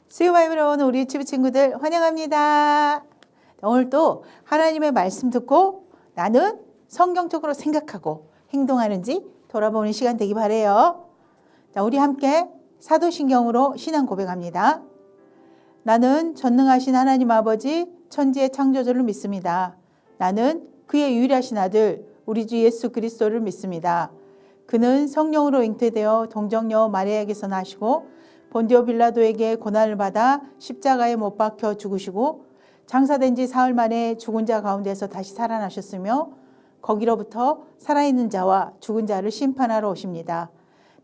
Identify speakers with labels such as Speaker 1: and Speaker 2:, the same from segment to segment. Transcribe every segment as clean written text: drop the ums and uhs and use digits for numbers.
Speaker 1: 수요 바이블에 오는 우리 유튜브 친구들 환영합니다. 오늘도 하나님의 말씀 듣고 나는 성경적으로 생각하고 행동하는지 돌아보는 시간 되기 바래요. 자, 우리 함께 사도신경으로 신앙 고백합니다. 나는 전능하신 하나님 아버지 천지의 창조주를 믿습니다. 나는 그의 유일하신 아들 우리 주 예수 그리스도를 믿습니다. 그는 성령으로 잉태되어 동정녀 마리아에게서 나시고 본디오 빌라도에게 고난을 받아 십자가에 못 박혀 죽으시고 장사된 지 사흘 만에 죽은 자 가운데서 다시 살아나셨으며 거기로부터 살아있는 자와 죽은 자를 심판하러 오십니다.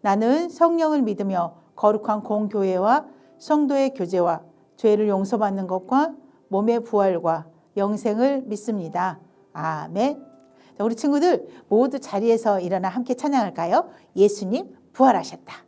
Speaker 1: 나는 성령을 믿으며 거룩한 공교회와 성도의 교제와 죄를 용서받는 것과 몸의 부활과 영생을 믿습니다. 아멘. 자, 우리 친구들 모두 자리에서 일어나 함께 찬양할까요? 예수님 부활하셨다.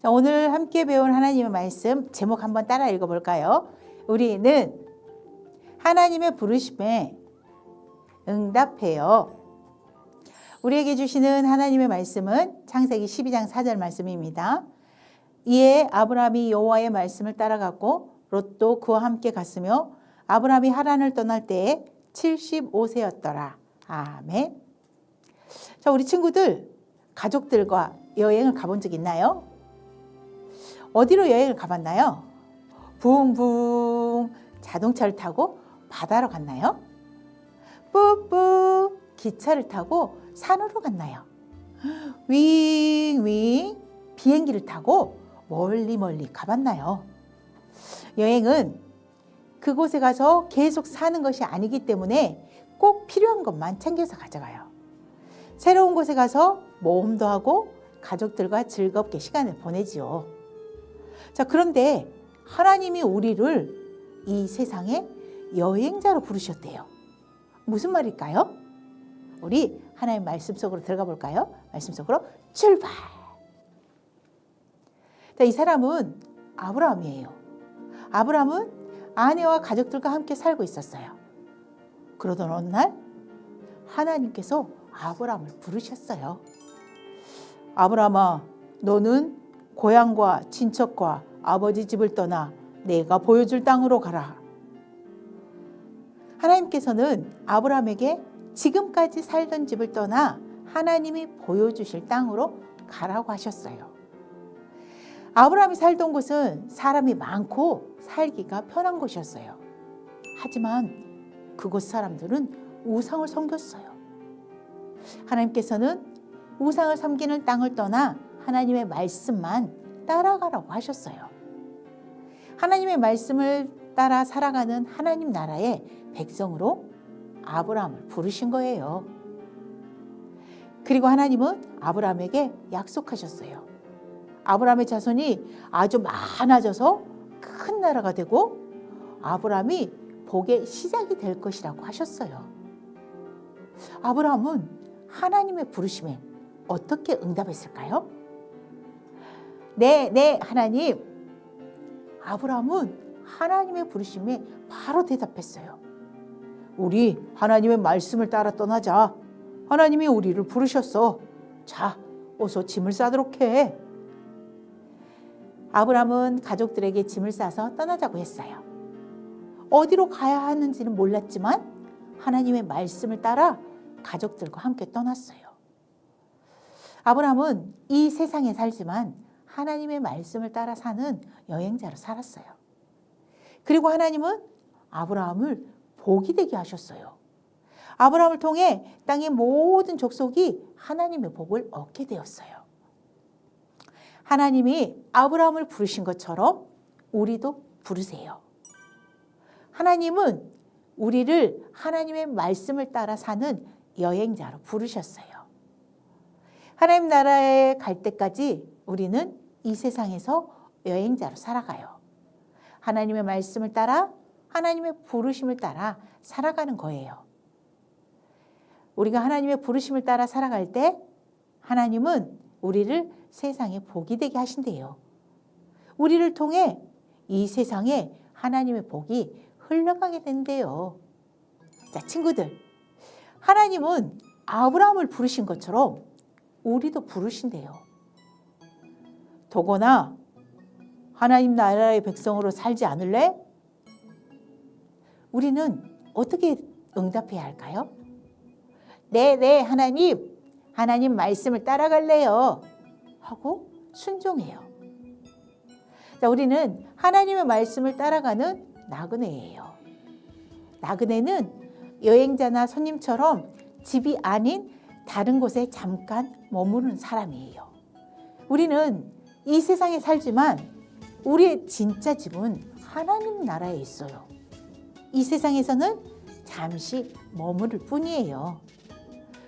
Speaker 1: 자, 오늘 함께 배운 하나님의 말씀 제목 한번 따라 읽어볼까요? 우리는 하나님의 부르심에 응답해요. 우리에게 주시는 하나님의 말씀은 창세기 12장 4절 말씀입니다. 이에 아브라함이 여호와의 말씀을 따라갔고 롯도 그와 함께 갔으며 아브라함이 하란을 떠날 때에 75세였더라. 아멘. 자, 우리 친구들 가족들과 여행을 가본 적 있나요? 어디로 여행을 가봤나요? 붕붕 자동차를 타고 바다로 갔나요? 뿌뿌 기차를 타고 산으로 갔나요? 윙윙 비행기를 타고 멀리 가봤나요? 여행은 그곳에 가서 계속 사는 것이 아니기 때문에 꼭 필요한 것만 챙겨서 가져가요. 새로운 곳에 가서 모험도 하고 가족들과 즐겁게 시간을 보내지요. 자, 그런데 하나님이 우리를 이 세상에 여행자로 부르셨대요. 무슨 말일까요? 우리 하나님 말씀 속으로 들어가 볼까요? 말씀 속으로 출발! 자, 이 사람은 아브라함이에요. 아브라함은 아내와 가족들과 함께 살고 있었어요. 그러던 어느 날 하나님께서 아브라함을 부르셨어요. 아브라함아, 너는 고향과 친척과 아버지 집을 떠나 내가 보여줄 땅으로 가라. 하나님께서는 아브라함에게 지금까지 살던 집을 떠나 하나님이 보여주실 땅으로 가라고 하셨어요. 아브라함이 살던 곳은 사람이 많고 살기가 편한 곳이었어요. 하지만 그곳 사람들은 우상을 섬겼어요. 하나님께서는 우상을 섬기는 땅을 떠나 하나님의 말씀만 따라가라고 하셨어요. 하나님의 말씀을 따라 살아가는 하나님 나라의 백성으로 아브라함을 부르신 거예요. 그리고 하나님은 아브라함에게 약속하셨어요. 아브라함의 자손이 아주 많아져서 큰 나라가 되고 아브라함이 복의 시작이 될 것이라고 하셨어요. 아브라함은 하나님의 부르심에 어떻게 응답했을까요? 네, 하나님. 아브라함은 하나님의 부르심에 바로 대답했어요. 우리 하나님의 말씀을 따라 떠나자. 하나님이 우리를 부르셨어. 자, 어서 짐을 싸도록 해. 아브라함은 가족들에게 짐을 싸서 떠나자고 했어요. 어디로 가야 하는지는 몰랐지만 하나님의 말씀을 따라 가족들과 함께 떠났어요. 아브라함은 이 세상에 살지만 하나님의 말씀을 따라 사는 여행자로 살았어요. 그리고 하나님은 아브라함을 복이 되게 하셨어요. 아브라함을 통해 땅의 모든 족속이 하나님의 복을 얻게 되었어요. 하나님이 아브라함을 부르신 것처럼 우리도 부르세요. 하나님은 우리를 하나님의 말씀을 따라 사는 여행자로 부르셨어요. 하나님 나라에 갈 때까지 우리는 이 세상에서 여행자로 살아가요. 하나님의 말씀을 따라 하나님의 부르심을 따라 살아가는 거예요. 우리가 하나님의 부르심을 따라 살아갈 때 하나님은 우리를 세상에 복이 되게 하신대요. 우리를 통해 이 세상에 하나님의 복이 흘러가게 된대요. 자, 친구들, 하나님은 아브라함을 부르신 것처럼 우리도 부르신대요. 더구나 하나님 나라의 백성으로 살지 않을래? 우리는 어떻게 응답해야 할까요? 네, 하나님 말씀을 따라갈래요 하고 순종해요. 자, 우리는 하나님의 말씀을 따라가는 나그네예요. 나그네는 여행자나 손님처럼 집이 아닌 다른 곳에 잠깐 머무르는 사람이에요. 우리는 이 세상에 살지만 우리의 진짜 집은 하나님 나라에 있어요. 이 세상에서는 잠시 머무를 뿐이에요.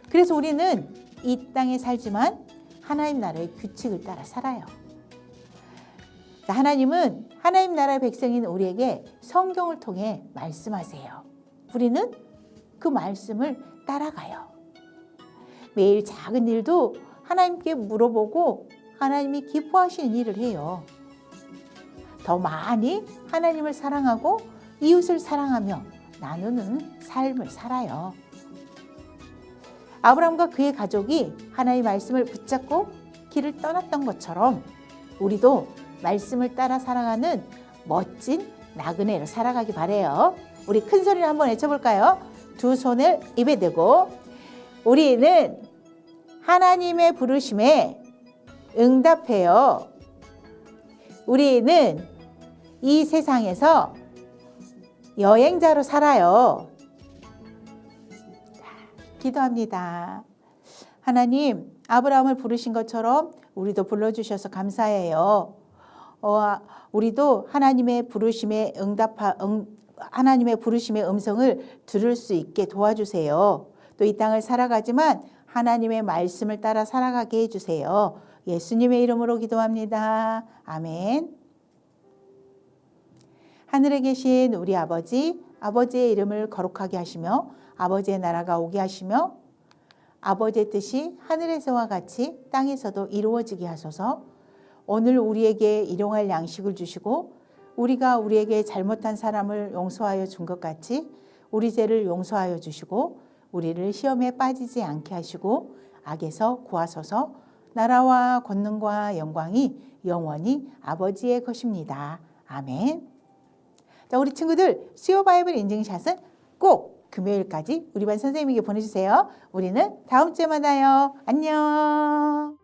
Speaker 1: 그래서 우리는 이 땅에 살지만 하나님 나라의 규칙을 따라 살아요. 하나님은 하나님 나라의 백성인 우리에게 성경을 통해 말씀하세요. 우리는 그 말씀을 따라가요. 매일 작은 일도 하나님께 물어보고 하나님이 기뻐하시는 일을 해요. 더 많이 하나님을 사랑하고 이웃을 사랑하며 나누는 삶을 살아요. 아브라함과 그의 가족이 하나님의 말씀을 붙잡고 길을 떠났던 것처럼 우리도 말씀을 따라 살아가는 멋진 나그네로 살아가기 바래요. 우리 큰 소리로 한번 외쳐볼까요? 두 손을 입에 대고 우리는 하나님의 부르심에 응답해요. 우리는 이 세상에서 여행자로 살아요. 기도합니다. 하나님, 아브라함을 부르신 것처럼 우리도 불러주셔서 감사해요. 우리도 하나님의 부르심에 하나님의 부르심의 음성을 들을 수 있게 도와주세요. 또 이 땅을 살아가지만 하나님의 말씀을 따라 살아가게 해주세요. 예수님의 이름으로 기도합니다. 아멘. 하늘에 계신 우리 아버지, 아버지의 이름을 거룩하게 하시며 아버지의 나라가 오게 하시며 아버지의 뜻이 하늘에서와 같이 땅에서도 이루어지게 하소서. 오늘 우리에게 일용할 양식을 주시고 우리가 우리에게 잘못한 사람을 용서하여 준 것 같이 우리 죄를 용서하여 주시고 우리를 시험에 빠지지 않게 하시고 악에서 구하소서. 나라와 권능과 영광이 영원히 아버지의 것입니다. 아멘. 자, 우리 친구들 수요 바이블 인증샷은 꼭 금요일까지 우리 반 선생님에게 보내주세요. 우리는 다음 주에 만나요. 안녕.